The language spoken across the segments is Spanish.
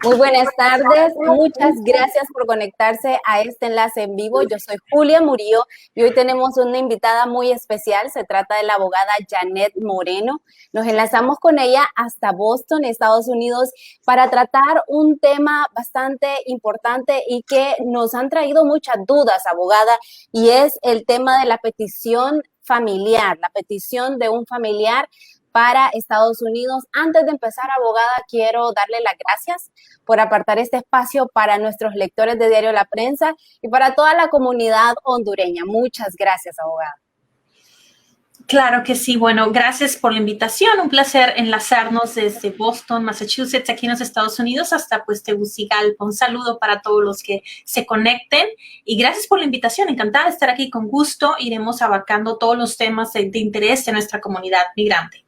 Muy buenas tardes, muchas gracias por conectarse a este enlace en vivo. Yo soy Julia Murillo y hoy tenemos una invitada muy especial. Se trata de la abogada Janet Moreno. Nos enlazamos con ella hasta Boston, Estados Unidos, para tratar un tema bastante importante y que nos han traído muchas dudas, abogada, y es el tema de la petición familiar, la petición de un familiar para Estados Unidos. Antes de empezar, abogada, quiero darle las gracias por apartar este espacio para nuestros lectores de Diario La Prensa y para toda la comunidad hondureña. Muchas gracias, abogada. Claro que sí. Bueno, gracias por la invitación. Un placer enlazarnos desde Boston, Massachusetts, aquí en los Estados Unidos, hasta pues Tegucigalpa. Un saludo para todos los que se conecten y gracias por la invitación. Encantada de estar aquí. Con gusto iremos abarcando todos los temas de interés de nuestra comunidad migrante.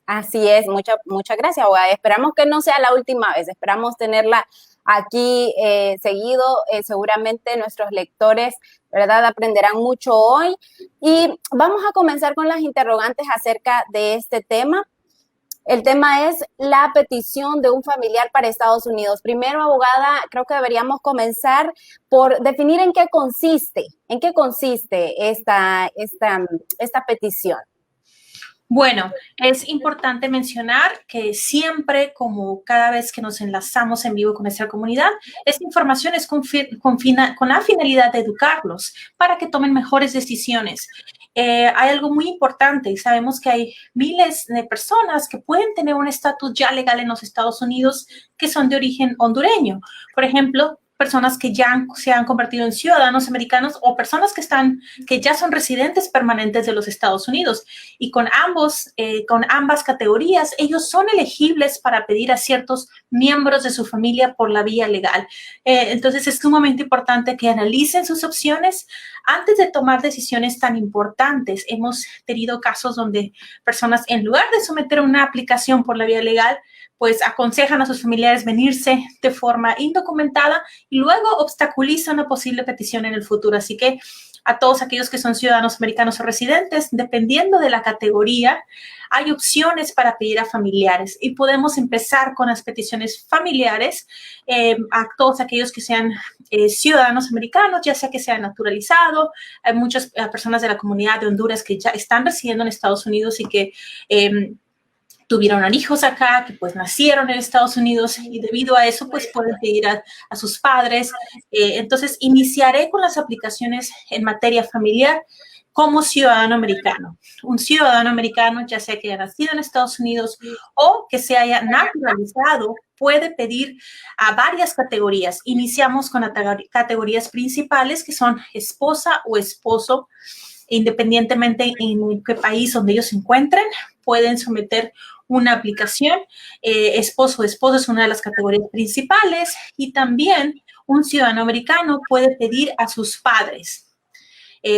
Así es, muchas gracias, abogada. Esperamos que no sea la última vez, esperamos tenerla aquí seguido. Seguramente nuestros lectores, ¿verdad?, aprenderán mucho hoy. Y vamos a comenzar con las interrogantes acerca de este tema. El tema es la petición de un familiar para Estados Unidos. Primero, abogada, creo que deberíamos comenzar por definir en qué consiste esta petición. Bueno, es importante mencionar que siempre, como cada vez que nos enlazamos en vivo con nuestra comunidad, esta información es con la finalidad de educarlos para que tomen mejores decisiones. Hay algo muy importante y sabemos que hay miles de personas que pueden tener un estatus ya legal en los Estados Unidos que son de origen hondureño. Por ejemplo, personas que ya se han convertido en ciudadanos americanos o personas que ya son residentes permanentes de los Estados Unidos. Y con ambas categorías, ellos son elegibles para pedir a ciertos miembros de su familia por la vía legal. Entonces, es sumamente importante que analicen sus opciones antes de tomar decisiones tan importantes. Hemos tenido casos donde personas, en lugar de someter una aplicación por la vía legal, pues aconsejan a sus familiares venirse de forma indocumentada y luego obstaculizan una posible petición en el futuro. Así que a todos aquellos que son ciudadanos americanos o residentes, dependiendo de la categoría, hay opciones para pedir a familiares y podemos empezar con las peticiones familiares a todos aquellos que sean ciudadanos americanos, ya sea que sean naturalizados. Hay muchas personas de la comunidad de Honduras que ya están residiendo en Estados Unidos y que tuvieron hijos acá, que pues nacieron en Estados Unidos y debido a eso pues pueden pedir a sus padres. Entonces iniciaré con las aplicaciones en materia familiar como ciudadano americano. Un ciudadano americano, ya sea que haya nacido en Estados Unidos o que se haya naturalizado, puede pedir a varias categorías. Iniciamos con las categorías principales que son esposa o esposo. Independientemente en qué país donde ellos se encuentren, pueden someter una aplicación. Esposo o esposa es una de las categorías principales y también un ciudadano americano puede pedir a sus padres.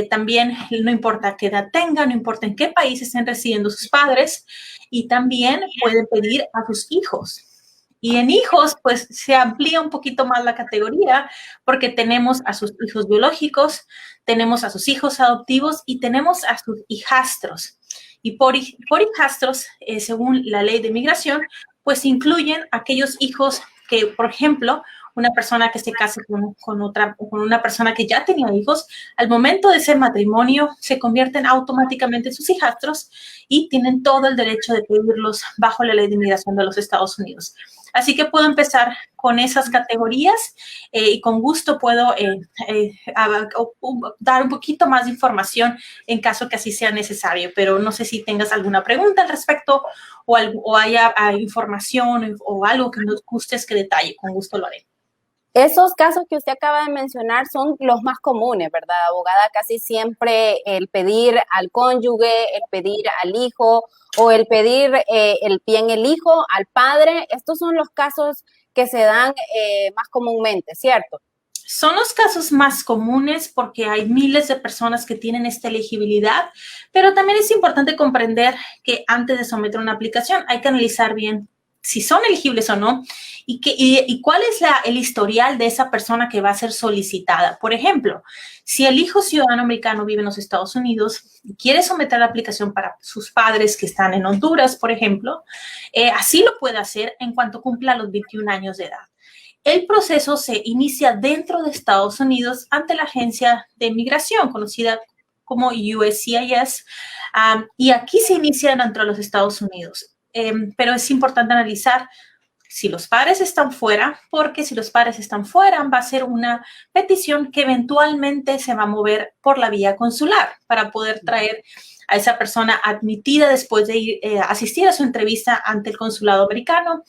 También no importa qué edad tengan, no importa en qué país estén residiendo sus padres, y también pueden pedir a sus hijos. Y en hijos, pues se amplía un poquito más la categoría porque tenemos a sus hijos biológicos, tenemos a sus hijos adoptivos y tenemos a sus hijastros. Y por hijastros, según la ley de migración, pues incluyen aquellos hijos que, por ejemplo, una persona que se case con una persona que ya tenía hijos, al momento de ese matrimonio se convierten automáticamente en sus hijastros y tienen todo el derecho de pedirlos bajo la ley de inmigración de los Estados Unidos. Así que puedo empezar con esas categorías y con gusto puedo dar un poquito más de información en caso que así sea necesario, pero no sé si tengas alguna pregunta al respecto o haya información o algo que nos gustes que detalle, con gusto lo haré. Esos casos que usted acaba de mencionar son los más comunes, ¿verdad, abogada? Casi siempre el pedir al cónyuge, el pedir al hijo o el pedir el hijo al padre. Estos son los casos que se dan más comúnmente, ¿cierto? Son los casos más comunes porque hay miles de personas que tienen esta elegibilidad, pero también es importante comprender que antes de someter una aplicación hay que analizar bien si son elegibles o no y cuál es el historial de esa persona que va a ser solicitada. Por ejemplo, si el hijo ciudadano americano vive en los Estados Unidos y quiere someter la aplicación para sus padres que están en Honduras, por ejemplo, así lo puede hacer en cuanto cumpla los 21 años de edad. El proceso se inicia dentro de Estados Unidos ante la Agencia de Migración, conocida como USCIS, y aquí se inicia dentro de los Estados Unidos. Pero es importante analizar si los padres están fuera, porque si los padres están fuera, va a ser una petición que eventualmente se va a mover por la vía consular para poder traer a esa persona admitida después de asistir a su entrevista ante el consulado americano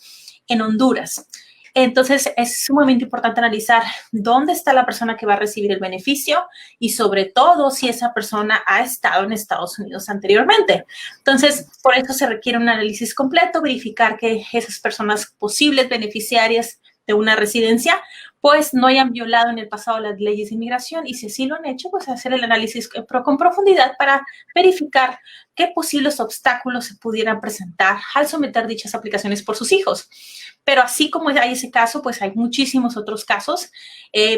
en Honduras. Entonces, es sumamente importante analizar dónde está la persona que va a recibir el beneficio y sobre todo si esa persona ha estado en Estados Unidos anteriormente. Entonces, por eso se requiere un análisis completo, verificar que esas personas posibles beneficiarias de una residencia, pues no hayan violado en el pasado las leyes de inmigración y si así lo han hecho, pues hacer el análisis con profundidad para verificar qué posibles obstáculos se pudieran presentar al someter dichas aplicaciones por sus hijos. Pero así como hay ese caso, pues hay muchísimos otros casos,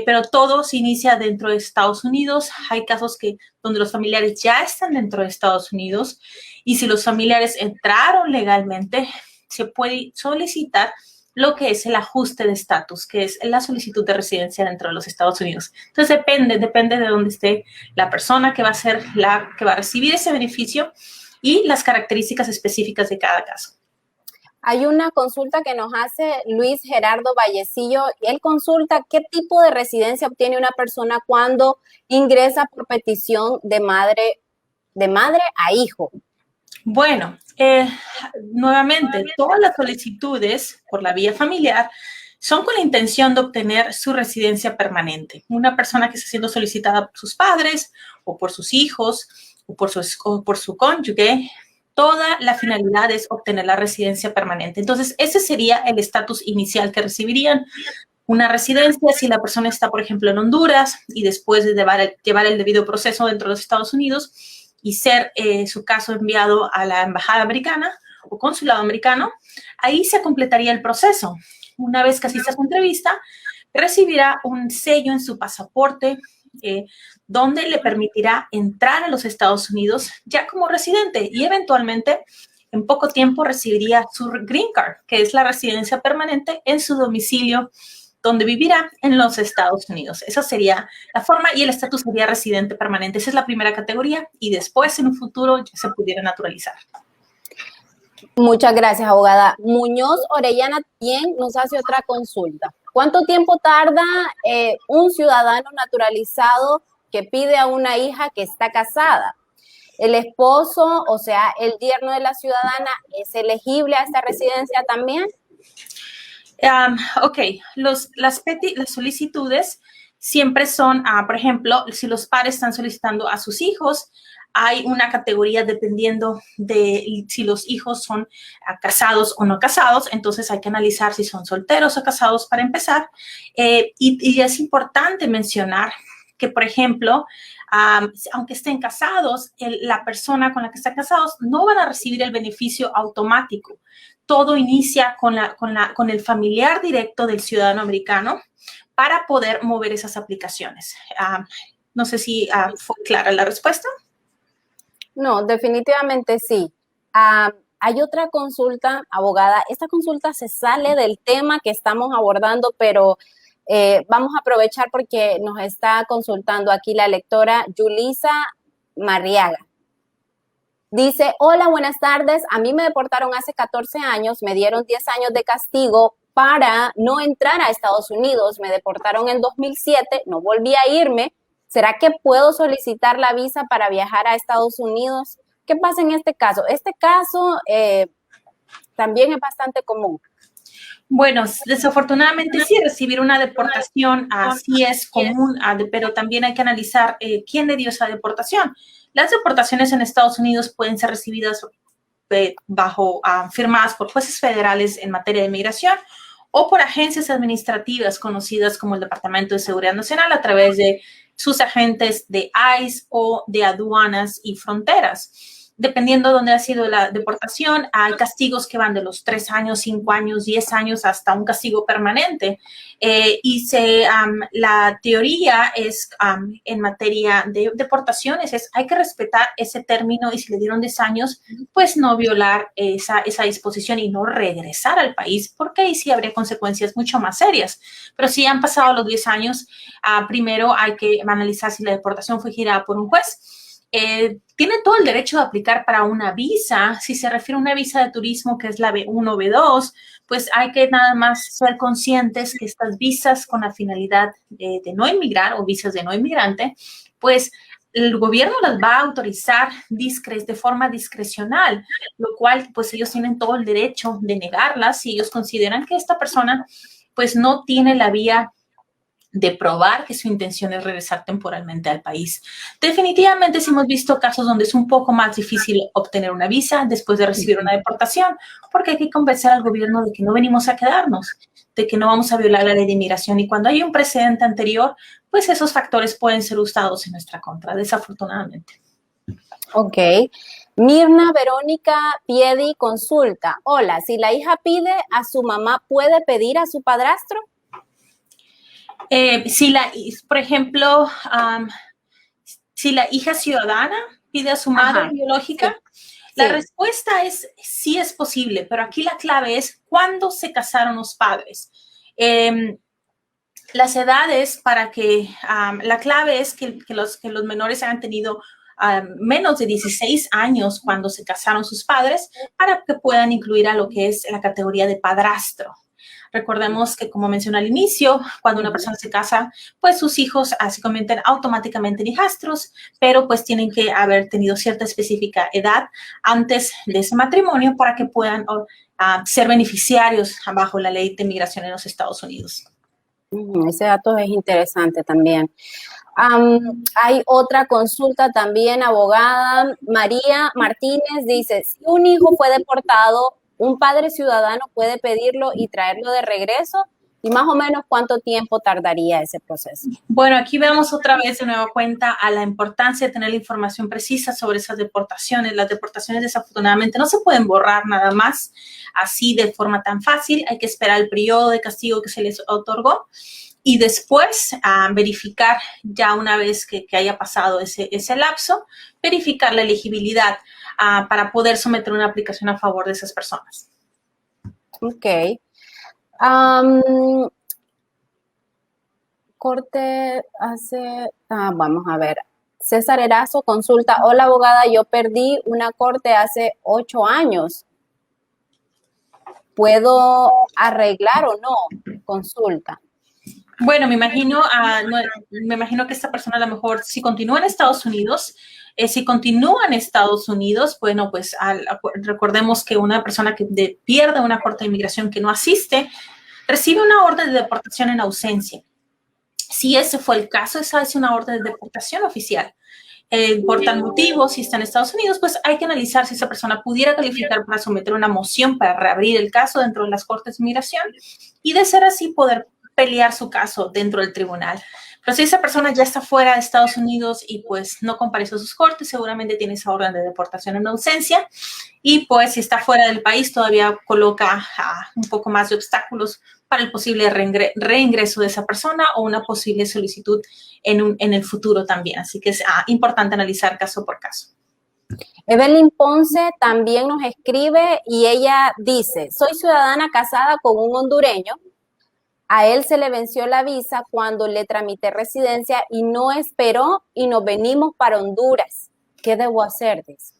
pero todo se inicia dentro de Estados Unidos. Hay casos donde los familiares ya están dentro de Estados Unidos y si los familiares entraron legalmente, se puede solicitar lo que es el ajuste de estatus, que es la solicitud de residencia dentro de los Estados Unidos. Entonces, depende de dónde esté la persona que va a ser que va a recibir ese beneficio y las características específicas de cada caso. Hay una consulta que nos hace Luis Gerardo Vallecillo. Él consulta qué tipo de residencia obtiene una persona cuando ingresa por petición de madre a hijo. Bueno, nuevamente, todas las solicitudes por la vía familiar son con la intención de obtener su residencia permanente. Una persona que está siendo solicitada por sus padres o por sus hijos o por su cónyuge, toda la finalidad es obtener la residencia permanente. Entonces, ese sería el estatus inicial que recibirían. Una residencia, si la persona está, por ejemplo, en Honduras y después de llevar el debido proceso dentro de los Estados Unidos y ser su caso enviado a la embajada americana o consulado americano, ahí se completaría el proceso. Una vez que asista a su entrevista, recibirá un sello en su pasaporte donde le permitirá entrar a los Estados Unidos ya como residente y eventualmente en poco tiempo recibiría su Green Card, que es la residencia permanente en su domicilio donde vivirá en los Estados Unidos. Esa sería la forma y el estatus sería residente permanente. Esa es la primera categoría y después en un futuro ya se pudiera naturalizar. Muchas gracias, abogada. Muñoz Orellana también nos hace otra consulta. ¿Cuánto tiempo tarda un ciudadano naturalizado que pide a una hija que está casada? ¿El esposo, o sea, el yerno de la ciudadana, es elegible a esta residencia también? Ok, las solicitudes siempre son, por ejemplo, si los padres están solicitando a sus hijos, hay una categoría dependiendo de si los hijos son casados o no casados, entonces hay que analizar si son solteros o casados para empezar. Y es importante mencionar que, por ejemplo, aunque estén casados, la persona con la que están casados no van a recibir el beneficio automático. Todo inicia con el familiar directo del ciudadano americano para poder mover esas aplicaciones. No sé si fue clara la respuesta. No, definitivamente sí. Hay otra consulta, abogada. Esta consulta se sale del tema que estamos abordando, pero vamos a aprovechar porque nos está consultando aquí la lectora Yulisa Marriaga. Dice, hola, buenas tardes. A mí me deportaron hace 14 años, me dieron 10 años de castigo para no entrar a Estados Unidos. Me deportaron en 2007, no volví a irme. ¿Será que puedo solicitar la visa para viajar a Estados Unidos? ¿Qué pasa en este caso? Este caso también es bastante común. Bueno, desafortunadamente sí, recibir una deportación sí es común, pero también hay que analizar quién le dio esa deportación. Las deportaciones en Estados Unidos pueden ser recibidas firmadas por jueces federales en materia de inmigración o por agencias administrativas conocidas como el Departamento de Seguridad Nacional a través de sus agentes de ICE o de aduanas y fronteras. dependiendo de dónde ha sido la deportación, hay castigos que van de los 3 años, 5 años, 10 años hasta un castigo permanente. La teoría es en materia de deportaciones, hay que respetar ese término y si le dieron 10 años, pues no violar esa disposición y no regresar al país, porque ahí sí habría consecuencias mucho más serias. Pero si han pasado los 10 años, primero hay que analizar si la deportación fue girada por un juez. Tiene todo el derecho de aplicar para una visa. Si se refiere a una visa de turismo que es la B1 o B2, pues hay que nada más ser conscientes que estas visas con la finalidad de no inmigrar o visas de no inmigrante, pues el gobierno las va a autorizar de forma discrecional, lo cual pues ellos tienen todo el derecho de negarlas si ellos consideran que esta persona pues no tiene la vía de probar que su intención es regresar temporalmente al país. Definitivamente sí hemos visto casos donde es un poco más difícil obtener una visa después de recibir una deportación, porque hay que convencer al gobierno de que no venimos a quedarnos, de que no vamos a violar la ley de inmigración. Y cuando hay un precedente anterior, pues esos factores pueden ser usados en nuestra contra, desafortunadamente. Ok. Mirna Verónica Piedi consulta. Hola, si la hija pide a su mamá, ¿puede pedir a su padrastro? Por ejemplo, si la hija ciudadana pide a su madre biológica, la respuesta es sí es posible, pero aquí la clave es cuándo se casaron los padres. Las edades para que, la clave es que los menores hayan tenido menos de 16 años cuando se casaron sus padres para que puedan incluir a lo que es la categoría de padrastro. Recordemos que, como mencioné al inicio, cuando una persona se casa, pues sus hijos se convierten automáticamente en hijastros, pero pues tienen que haber tenido cierta específica edad antes de ese matrimonio para que puedan ser beneficiarios bajo la ley de inmigración en los Estados Unidos. Ese dato es interesante también. Hay otra consulta también, abogada. María Martínez dice, si un hijo fue deportado, ¿un padre ciudadano puede pedirlo y traerlo de regreso? ¿Y más o menos cuánto tiempo tardaría ese proceso? Bueno, aquí vemos otra vez de nueva cuenta a la importancia de tener la información precisa sobre esas deportaciones. Las deportaciones desafortunadamente no se pueden borrar nada más así de forma tan fácil. Hay que esperar el periodo de castigo que se les otorgó y después verificar, ya una vez que haya pasado ese lapso, verificar la elegibilidad para poder someter una aplicación a favor de esas personas. Ok. Corte hace, vamos a ver. César Erazo consulta, hola abogada, yo perdí una corte hace 8 años. ¿Puedo arreglar o no? Consulta. Bueno, me imagino que esta persona a lo mejor si continúa en Estados Unidos, bueno, pues recordemos que una persona que pierde una corte de inmigración que no asiste, recibe una orden de deportación en ausencia. Si ese fue el caso, esa es una orden de deportación oficial. Por tal motivo, si está en Estados Unidos, pues hay que analizar si esa persona pudiera calificar para someter una moción para reabrir el caso dentro de las cortes de inmigración y de ser así poder pelear su caso dentro del tribunal. Pero si esa persona ya está fuera de Estados Unidos y pues no compareció a sus cortes, seguramente tiene esa orden de deportación en ausencia y pues si está fuera del país todavía coloca un poco más de obstáculos para el posible reingreso de esa persona o una posible solicitud en el futuro también. Así que es importante analizar caso por caso. Evelyn Ponce también nos escribe y ella dice, soy ciudadana casada con un hondureño. A él se le venció la visa cuando le tramité residencia y no esperó y nos venimos para Honduras. ¿Qué debo hacer? Dice.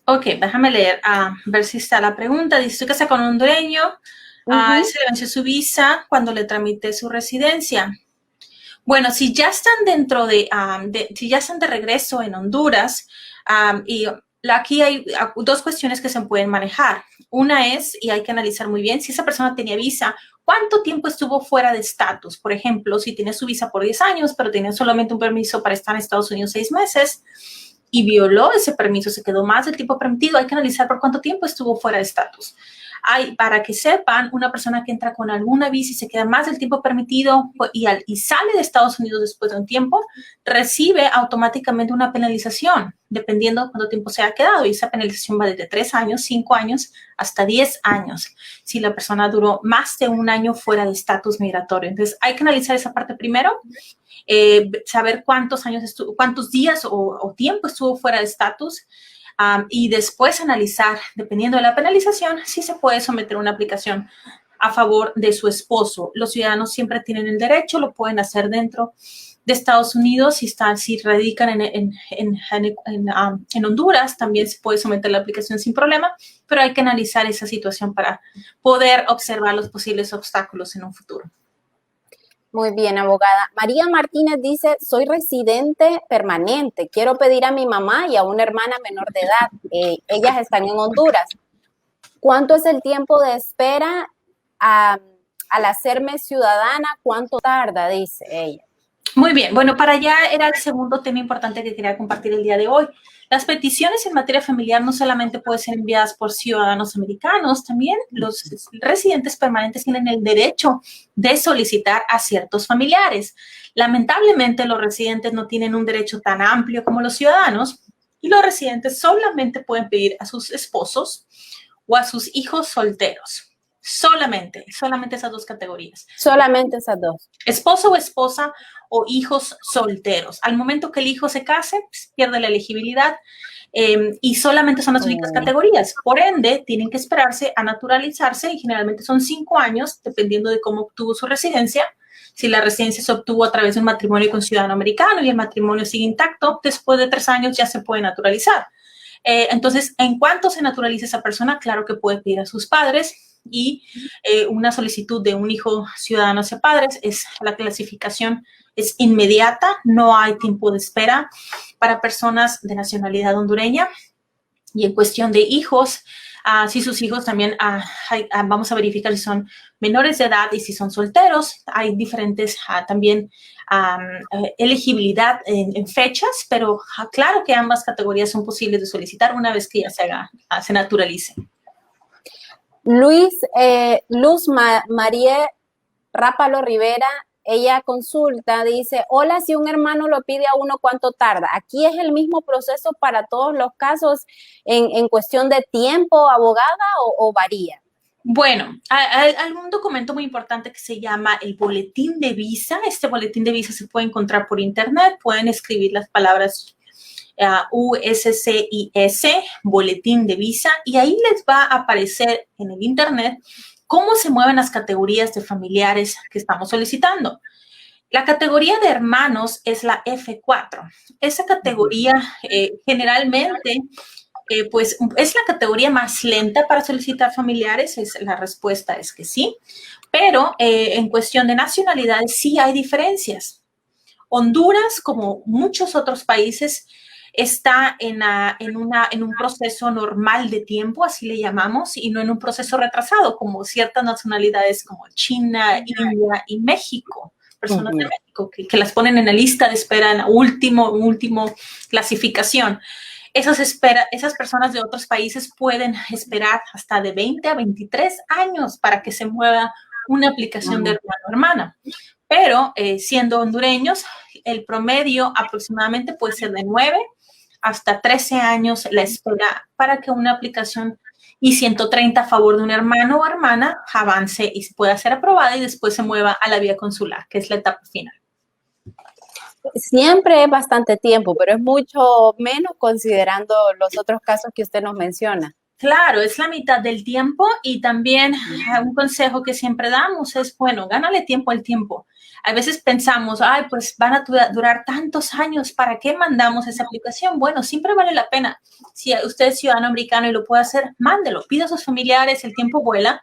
Ok, déjame leer, ver si está la pregunta. Dice, estoy casada con un hondureño. A él se le venció su visa cuando le tramité su residencia. Bueno, si ya están si ya están de regreso en Honduras, y aquí hay dos cuestiones que se pueden manejar. Una es, y hay que analizar muy bien, si esa persona tenía visa, ¿cuánto tiempo estuvo fuera de estatus? Por ejemplo, si tiene su visa por 10 años, pero tenía solamente un permiso para estar en Estados Unidos 6 meses y violó ese permiso, se quedó más del tiempo permitido, hay que analizar por cuánto tiempo estuvo fuera de estatus. Para que sepan, una persona que entra con alguna visa y se queda más del tiempo permitido y sale de Estados Unidos después de un tiempo, recibe automáticamente una penalización, dependiendo de cuánto tiempo se ha quedado. Y esa penalización va desde 3 años, 5 años, hasta 10 años, si la persona duró más de un año fuera de estatus migratorio. Entonces, hay que analizar esa parte primero, saber cuántos días o tiempo estuvo fuera de estatus, y después analizar, dependiendo de la penalización, si se puede someter una aplicación a favor de su esposo. Los ciudadanos siempre tienen el derecho, lo pueden hacer dentro de Estados Unidos. Si radican en Honduras, también se puede someter la aplicación sin problema, pero hay que analizar esa situación para poder observar los posibles obstáculos en un futuro. Muy bien, abogada. María Martínez dice, soy residente permanente. Quiero pedir a mi mamá y a una hermana menor de edad. Ellas están en Honduras. ¿Cuánto es el tiempo de espera al hacerme ciudadana? ¿Cuánto tarda? Dice ella. Muy bien. Bueno, para allá era el segundo tema importante que quería compartir el día de hoy. Las peticiones en materia familiar no solamente pueden ser enviadas por ciudadanos americanos, también los residentes permanentes tienen el derecho de solicitar a ciertos familiares. Lamentablemente, los residentes no tienen un derecho tan amplio como los ciudadanos y los residentes solamente pueden pedir a sus esposos o a sus hijos solteros. Solamente esas dos categorías. Solamente esas dos. Esposo o esposa o hijos solteros. Al momento que el hijo se case, pues, pierde la elegibilidad, y solamente son las únicas categorías. Por ende, tienen que esperarse a naturalizarse y generalmente son 5 años, dependiendo de cómo obtuvo su residencia. Si la residencia se obtuvo a través de un matrimonio con ciudadano americano y el matrimonio sigue intacto, después de 3 años ya se puede naturalizar. Entonces, en cuanto se naturalice esa persona, claro que puede pedir a sus padres, y una solicitud de un hijo ciudadano hacia padres, la clasificación es inmediata, no hay tiempo de espera para personas de nacionalidad hondureña. Y en cuestión de hijos, si sus hijos también, vamos a verificar si son menores de edad y si son solteros. Hay diferentes también elegibilidad en fechas, pero claro que ambas categorías son posibles de solicitar una vez que ya se naturalice. Luz María Rápalo Rivera, ella consulta, dice, hola, si un hermano lo pide a uno, ¿cuánto tarda? ¿Aquí es el mismo proceso para todos los casos en cuestión de tiempo, abogada, o varía? Bueno, hay un documento muy importante que se llama el boletín de visa. Este boletín de visa se puede encontrar por internet, pueden escribir las palabras USCIS, boletín de visa, y ahí les va a aparecer en el internet cómo se mueven las categorías de familiares que estamos solicitando. La categoría de hermanos es la F4. Esa categoría generalmente pues es la categoría más lenta para solicitar familiares. La respuesta es que sí, pero en cuestión de nacionalidades sí hay diferencias. Honduras, como muchos otros países, está en un proceso normal de tiempo, así le llamamos, y no en un proceso retrasado, como ciertas nacionalidades como China, India y México, personas de México, que las ponen en la lista de espera en la último clasificación. Esas personas de otros países pueden esperar hasta de 20 a 23 años para que se mueva una aplicación de hermano o hermana. Pero siendo hondureños, el promedio aproximadamente puede ser de 9 hasta 13 años la espera para que una aplicación I-130 a favor de un hermano o hermana avance y pueda ser aprobada y después se mueva a la vía consular, que es la etapa final. Siempre es bastante tiempo, pero es mucho menos considerando los otros casos que usted nos menciona. Claro, es la mitad del tiempo, y también un consejo que siempre damos es, bueno, gánale tiempo al tiempo. A veces pensamos, ay, pues van a durar tantos años, ¿para qué mandamos esa aplicación? Bueno, siempre vale la pena. Si usted es ciudadano americano y lo puede hacer, mándelo, pida a sus familiares, el tiempo vuela,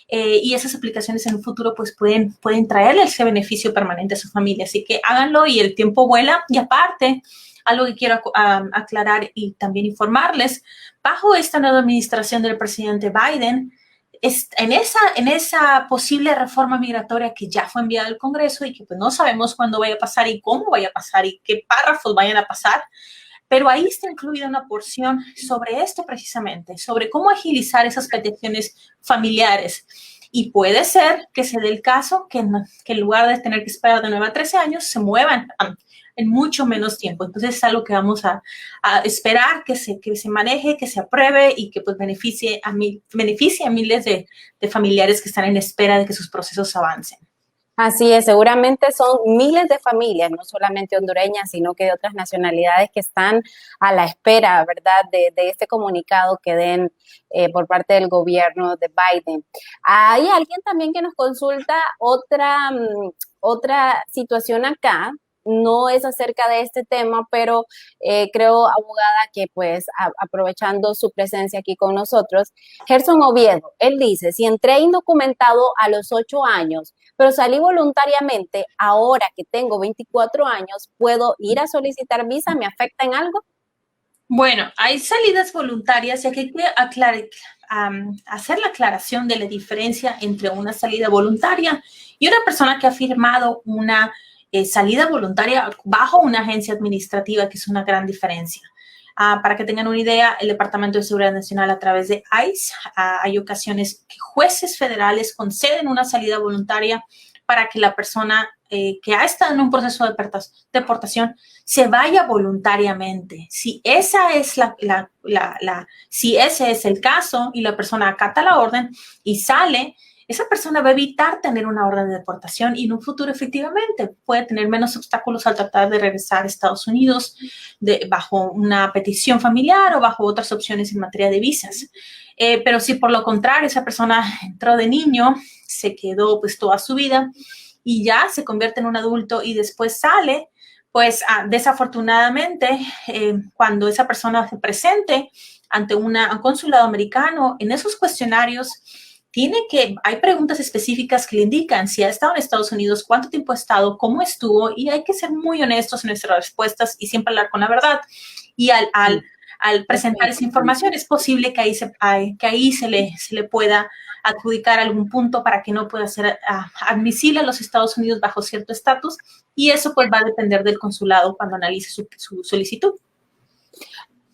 y esas aplicaciones en un futuro pues pueden traerle ese beneficio permanente a su familia. Así que háganlo y el tiempo vuela. Y aparte, algo que quiero aclarar y también informarles, bajo esta nueva administración del presidente Biden, en esa posible reforma migratoria que ya fue enviada al Congreso y que pues no sabemos cuándo vaya a pasar y cómo vaya a pasar y qué párrafos vayan a pasar, pero ahí está incluida una porción sobre esto precisamente, sobre cómo agilizar esas peticiones familiares. Y puede ser que se dé el caso que en lugar de tener que esperar de 9 a 13 años, se muevan en mucho menos tiempo. Entonces es algo que vamos a esperar que se maneje, que se apruebe y que pues beneficie a miles de familiares que están en espera de que sus procesos avancen. Así es, seguramente son miles de familias, no solamente hondureñas, sino que de otras nacionalidades que están a la espera, ¿verdad?, de este comunicado que den por parte del gobierno de Biden. Hay alguien también que nos consulta otra situación acá. No es acerca de este tema, pero creo, abogada, que pues aprovechando su presencia aquí con nosotros, Gerson Oviedo, él dice, si entré indocumentado a los 8 años, pero salí voluntariamente, ahora que tengo 24 años, ¿puedo ir a solicitar visa? ¿Me afecta en algo? Bueno, hay salidas voluntarias y aquí hay que hacer la aclaración de la diferencia entre una salida voluntaria y una persona que ha firmado una salida voluntaria bajo una agencia administrativa, que es una gran diferencia. Para que tengan una idea, el Departamento de Seguridad Nacional a través de ICE, hay ocasiones que jueces federales conceden una salida voluntaria para que la persona que ha estado en un proceso de deportación se vaya voluntariamente. Si esa es si ese es el caso y la persona acata la orden y sale, esa persona va a evitar tener una orden de deportación y en un futuro efectivamente puede tener menos obstáculos al tratar de regresar a Estados Unidos bajo una petición familiar o bajo otras opciones en materia de visas. Pero si por lo contrario esa persona entró de niño, se quedó pues toda su vida y ya se convierte en un adulto y después sale, pues desafortunadamente cuando esa persona se presente ante un consulado americano, en esos cuestionarios hay preguntas específicas que le indican si ha estado en Estados Unidos, cuánto tiempo ha estado, cómo estuvo, y hay que ser muy honestos en nuestras respuestas y siempre hablar con la verdad. Y al presentar esa información, es posible que ahí se le pueda adjudicar algún punto para que no pueda ser admisible a los Estados Unidos bajo cierto estatus, y eso pues va a depender del consulado cuando analice su solicitud.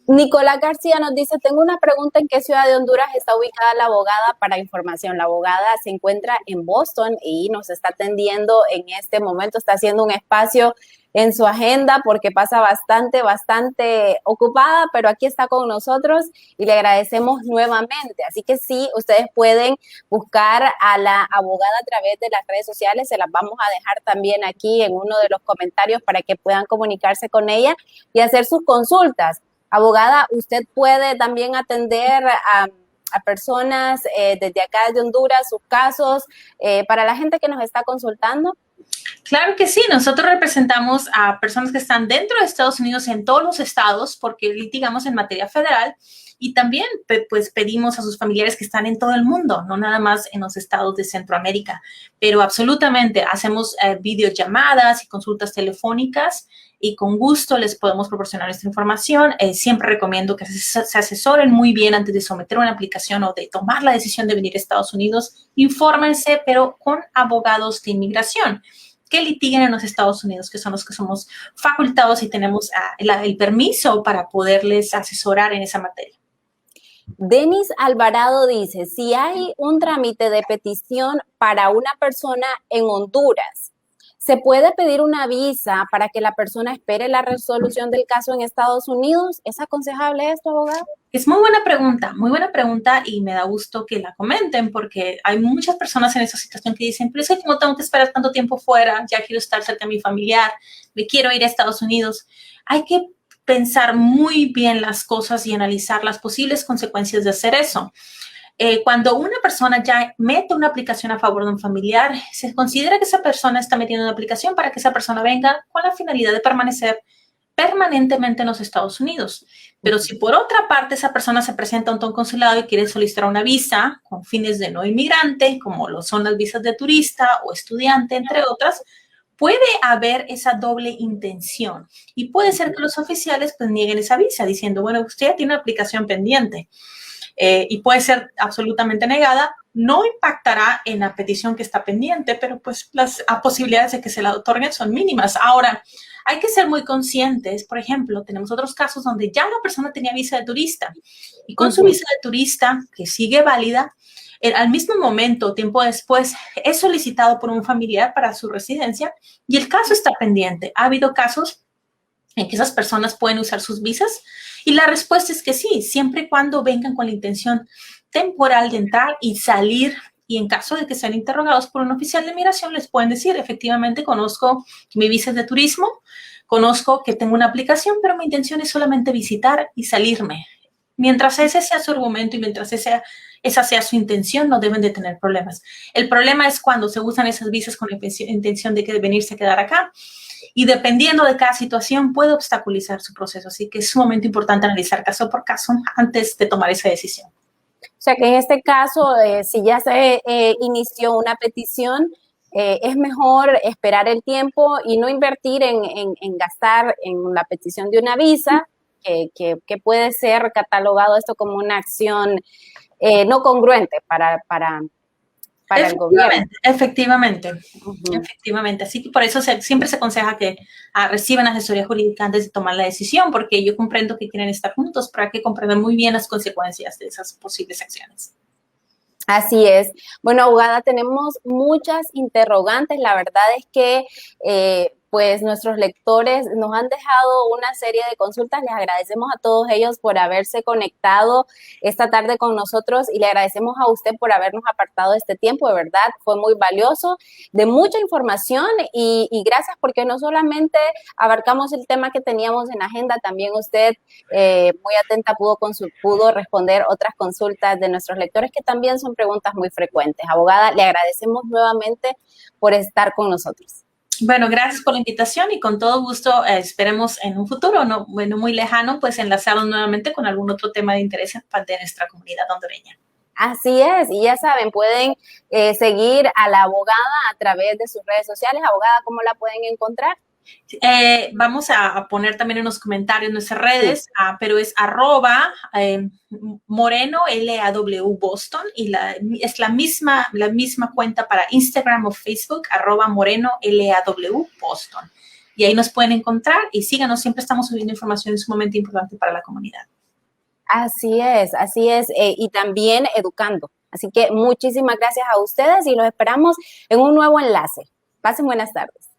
Nicolás García nos dice, tengo una pregunta, ¿en qué ciudad de Honduras está ubicada la abogada? Para información, la abogada se encuentra en Boston y nos está atendiendo en este momento, está haciendo un espacio en su agenda porque pasa bastante ocupada, pero aquí está con nosotros y le agradecemos nuevamente. Así que sí, ustedes pueden buscar a la abogada a través de las redes sociales, se las vamos a dejar también aquí en uno de los comentarios para que puedan comunicarse con ella y hacer sus consultas. Abogada, usted puede también atender a personas desde acá de Honduras, sus casos, para la gente que nos está consultando. Claro que sí, nosotros representamos a personas que están dentro de Estados Unidos en todos los estados porque litigamos en materia federal y también pues pedimos a sus familiares que están en todo el mundo, no nada más en los estados de Centroamérica, pero absolutamente hacemos videollamadas y consultas telefónicas y con gusto les podemos proporcionar esta información. Siempre recomiendo que se asesoren muy bien antes de someter una aplicación o de tomar la decisión de venir a Estados Unidos. Infórmense, pero con abogados de inmigración que litiguen en los Estados Unidos, que son los que somos facultados y tenemos el permiso para poderles asesorar en esa materia. Denis Alvarado dice, si hay un trámite de petición para una persona en Honduras, ¿se puede pedir una visa para que la persona espere la resolución del caso en Estados Unidos? ¿Es aconsejable esto, abogado? Es muy buena pregunta y me da gusto que la comenten porque hay muchas personas en esa situación que dicen, pero es que como tengo que esperar tanto tiempo fuera, ya quiero estar cerca de mi familiar, me quiero ir a Estados Unidos. Hay que pensar muy bien las cosas y analizar las posibles consecuencias de hacer eso. Cuando una persona ya mete una aplicación a favor de un familiar, se considera que esa persona está metiendo una aplicación para que esa persona venga con la finalidad de permanecer permanentemente en los Estados Unidos. Pero si por otra parte esa persona se presenta ante un consulado y quiere solicitar una visa con fines de no inmigrante, como lo son las visas de turista o estudiante, entre otras, puede haber esa doble intención y puede ser que los oficiales pues nieguen esa visa diciendo, bueno, usted ya tiene una aplicación pendiente y puede ser absolutamente negada no impactará en la petición que está pendiente, pero pues las posibilidades de que se la otorguen son mínimas. Ahora, hay que ser muy conscientes. Por ejemplo, tenemos otros casos donde ya la persona tenía visa de turista y con su visa de turista, que sigue válida, al mismo momento, tiempo después, es solicitado por un familiar para su residencia y el caso está pendiente. Ha habido casos en que esas personas pueden usar sus visas y la respuesta es que sí, siempre y cuando vengan con la intención temporal de entrar y salir, y en caso de que sean interrogados por un oficial de migración, les pueden decir, efectivamente, conozco mi visa es de turismo, conozco que tengo una aplicación, pero mi intención es solamente visitar y salirme. Mientras ese sea su argumento y mientras esa sea su intención, no deben de tener problemas. El problema es cuando se usan esas visas con la intención de venirse a quedar acá, y dependiendo de cada situación puede obstaculizar su proceso. Así que es sumamente importante analizar caso por caso antes de tomar esa decisión. O sea que en este caso, si ya se inició una petición, es mejor esperar el tiempo y no invertir en gastar en la petición de una visa, que puede ser catalogado esto como una acción no congruente para el gobierno. Efectivamente. Así que por eso siempre se aconseja que reciban asesoría jurídica antes de tomar la decisión, porque yo comprendo que quieren estar juntos, pero hay que comprender muy bien las consecuencias de esas posibles acciones. Así es. Bueno, abogada, tenemos muchas interrogantes. La verdad es que pues nuestros lectores nos han dejado una serie de consultas. Les agradecemos a todos ellos por haberse conectado esta tarde con nosotros y le agradecemos a usted por habernos apartado este tiempo. De verdad, fue muy valioso, de mucha información y gracias porque no solamente abarcamos el tema que teníamos en agenda, también usted muy atenta pudo responder otras consultas de nuestros lectores que también son preguntas muy frecuentes. Abogada, le agradecemos nuevamente por estar con nosotros. Bueno, gracias por la invitación y con todo gusto esperemos en un futuro, no muy lejano, pues enlazarnos nuevamente con algún otro tema de interés de nuestra comunidad hondureña. Así es, y ya saben, pueden seguir a la abogada a través de sus redes sociales. Abogada, ¿cómo la pueden encontrar? Vamos a poner también en los comentarios nuestras redes, pero es @Moreno LAW Boston y es la misma cuenta para Instagram o Facebook, @Moreno LAW Boston. Y ahí nos pueden encontrar y síganos, siempre estamos subiendo información sumamente importante para la comunidad. Así es, y también educando. Así que muchísimas gracias a ustedes y los esperamos en un nuevo enlace. Pasen buenas tardes.